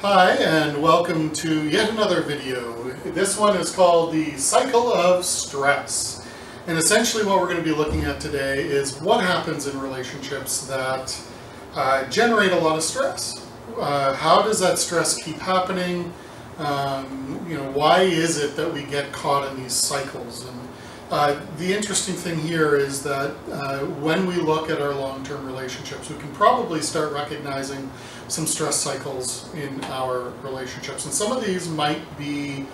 Hi, and welcome to yet another video. This one is called the cycle of stress. And essentially what we're going to be looking at today is what happens in relationships that generate a lot of stress. How does that stress keep happening? Why is it that we get caught in these cycles? And the interesting thing here is that when we look at our long-term relationships, we can probably start recognizing some stress cycles in our relationships. And some of these might be,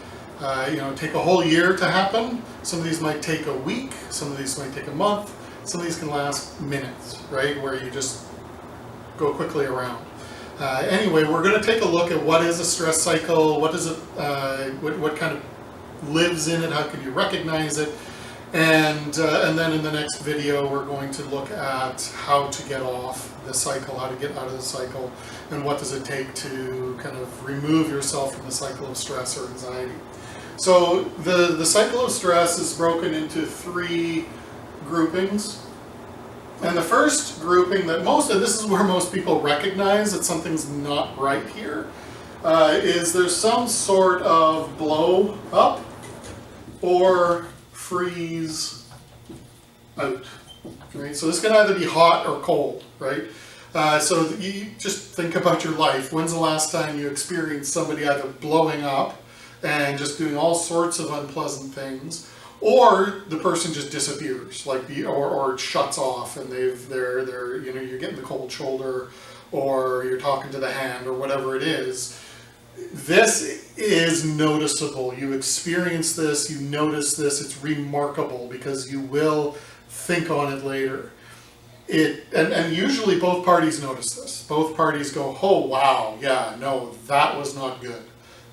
take a whole year to happen. Some of these might take a week. Some of these might take a month. Some of these can last minutes, right? Where you just go quickly around. Anyway, we're going to take a look at what is a stress cycle, what is it, what kind of lives in it, how can you recognize it, and then in the next video we're going to look at how to get off the cycle, how to get out of the cycle, and what does it take to kind of remove yourself from the cycle of stress or anxiety. So the cycle of stress is broken into three groupings. And the first grouping that this is where most people recognize that something's not right here, is there's some sort of blow up or freeze out. Right? So this can either be hot or cold, right? So you just think about your life. When's the last time you experienced somebody either blowing up and just doing all sorts of unpleasant things, or the person just disappears, or it shuts off, and they're you're getting the cold shoulder, or you're talking to the hand, or whatever it is. This is noticeable. You experience this, you notice this. It's remarkable because you will think on it later. And usually both parties notice this. Both parties go, "Oh wow, yeah, no, that was not good.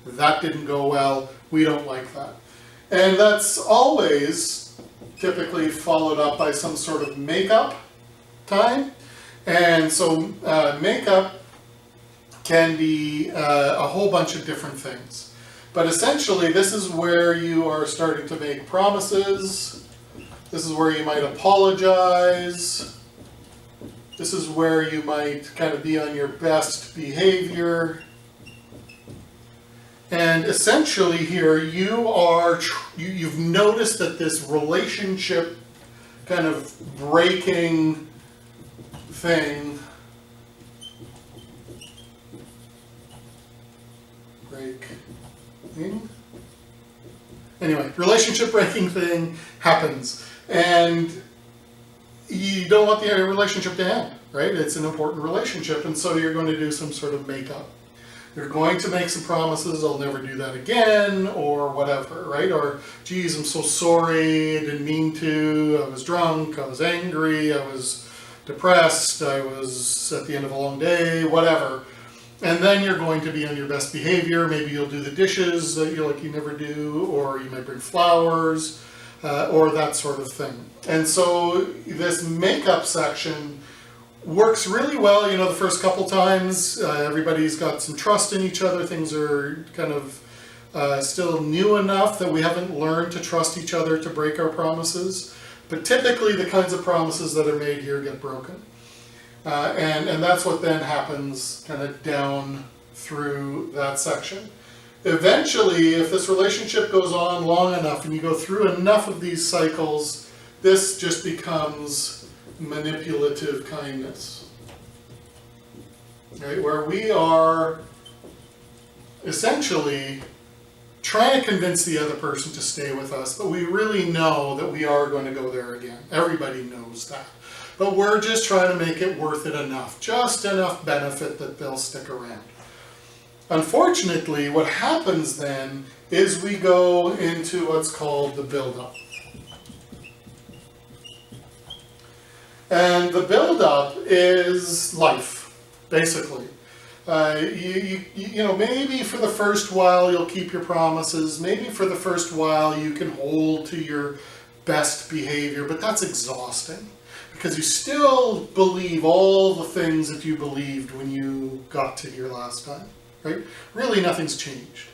That didn't go well. We don't like that." And that's always typically followed up by some sort of makeup time. And so makeup can be a whole bunch of different things. But essentially, this is where you are starting to make promises. This is where you might apologize. This is where you might kind of be on your best behavior. And essentially here, you've noticed that this relationship kind of breaking thing, anyway, relationship breaking thing happens. And you don't want the relationship to end, right? It's an important relationship, and so you're going to do some sort of makeup. You're going to make some promises, I'll never do that again, or whatever, right? Or, geez, I'm so sorry, I didn't mean to, I was drunk, I was angry, I was depressed, I was at the end of a long day, whatever. And then you're going to be on your best behavior. Maybe you'll do the dishes that you never do, or you might bring flowers, or that sort of thing. And so this makeup section works really well, the first couple times. Everybody's got some trust in each other. Things are kind of still new enough that we haven't learned to trust each other to break our promises. But typically the kinds of promises that are made here get broken. And that's what then happens kind of down through that section. Eventually, if this relationship goes on long enough and you go through enough of these cycles, this just becomes manipulative kindness, right? Where we are essentially trying to convince the other person to stay with us, but we really know that we are going to go there again. Everybody knows that. But we're just trying to make it worth it enough, just enough benefit that they'll stick around. Unfortunately, what happens then is we go into what's called the build-up. And the build-up is life, basically. Maybe for the first while you'll keep your promises. Maybe for the first while you can hold to your best behavior, but that's exhausting because you still believe all the things that you believed when you got to here last time, right? Really nothing's changed,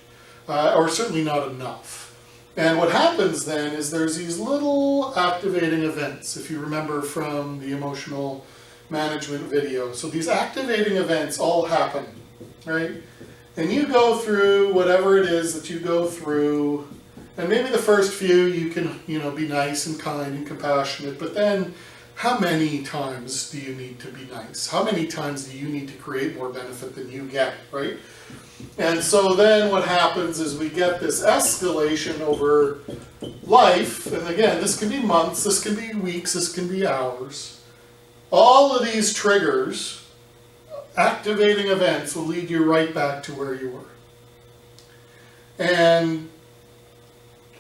or certainly not enough. And what happens then is there's these little activating events, if you remember from the emotional management video. So these activating events all happen, right? And you go through whatever it is that you go through, and maybe the first few you can, be nice and kind and compassionate, but then how many times do you need to be nice? How many times do you need to create more benefit than you get, right? And so then what happens is we get this escalation over life, and again, this can be months, this can be weeks, this can be hours. All of these triggers, activating events, will lead you right back to where you were. And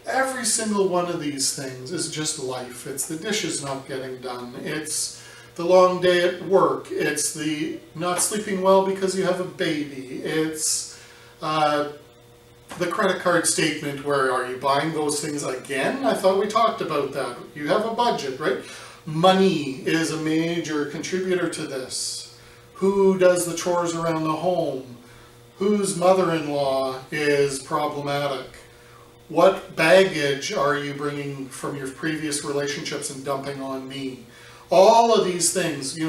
every single one of these things is just life. It's the dishes not getting done. It's the long day at work. It's the not sleeping well because you have a baby. It's the credit card statement where, are you buying those things again? I thought we talked about that. You have a budget, right? Money is a major contributor to this. Who does the chores around the home? Whose mother-in-law is problematic? What baggage are you bringing from your previous relationships and dumping on me? All of these things,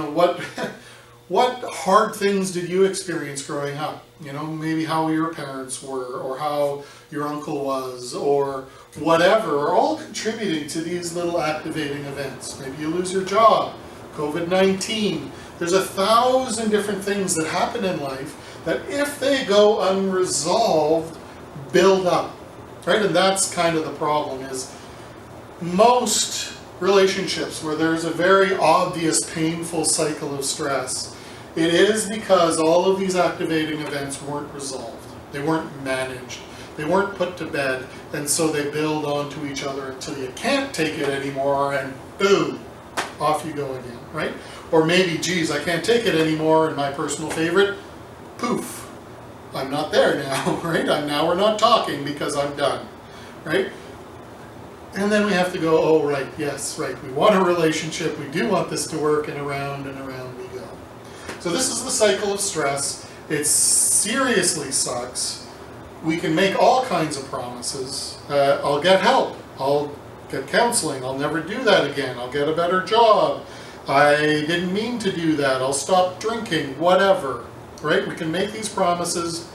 what hard things did you experience growing up? Maybe how your parents were, or how your uncle was, or whatever, are all contributing to these little activating events. Maybe you lose your job, COVID-19. There's 1,000 different things that happen in life that, if they go unresolved, build up, right? And that's kind of the problem, is most relationships where there's a very obvious painful cycle of stress, it is because all of these activating events weren't resolved. They weren't managed. They weren't put to bed, and so they build onto each other until you can't take it anymore, and boom, off you go again, right? Or maybe, geez, I can't take it anymore, and my personal favorite, poof, I'm not there now, right? Now we're not talking because I'm done, right? And then we have to go, oh, right, yes, right, we want a relationship, we do want this to work, and around we go. So this is the cycle of stress. It seriously sucks. We can make all kinds of promises. I'll get help. I'll get counseling. I'll never do that again. I'll get a better job. I didn't mean to do that. I'll stop drinking, whatever, right? We can make these promises,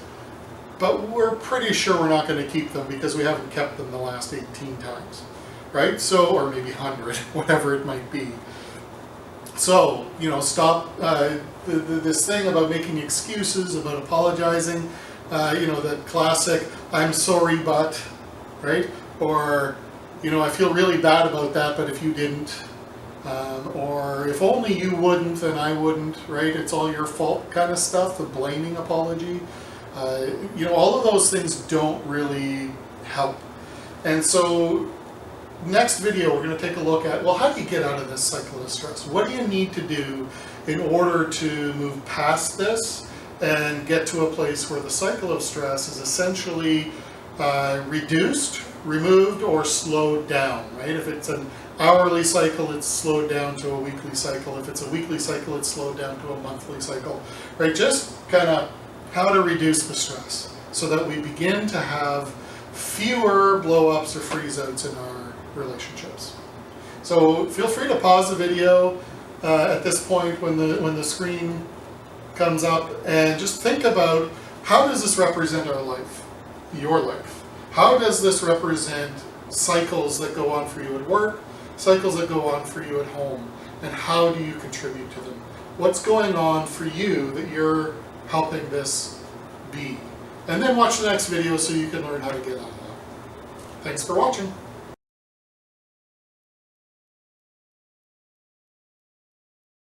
but we're pretty sure we're not going to keep them because we haven't kept them the last 18 times, right? So, or maybe 100, whatever it might be. So, stop this thing about making excuses, about apologizing. That classic, I'm sorry, but, right? Or, I feel really bad about that, but if you didn't, or if only you wouldn't, then I wouldn't, right? It's all your fault kind of stuff, the blaming apology. All of those things don't really help. And so, next video we're going to take a look at, well, how do you get out of this cycle of stress? What do you need to do in order to move past this and get to a place where the cycle of stress is essentially reduced, removed, or slowed down, right? If it's an hourly cycle, it's slowed down to a weekly cycle. If it's a weekly cycle, it's slowed down to a monthly cycle, right? Just kind of how to reduce the stress so that we begin to have fewer blow-ups or freeze-outs in our relationships. So feel free to pause the video at this point when the screen comes up, and just think about, how does this represent our life, your life? How does this represent cycles that go on for you at work, cycles that go on for you at home, and how do you contribute to them? What's going on for you that you're helping this be? And then watch the next video so you can learn how to get out of that. Thanks for watching.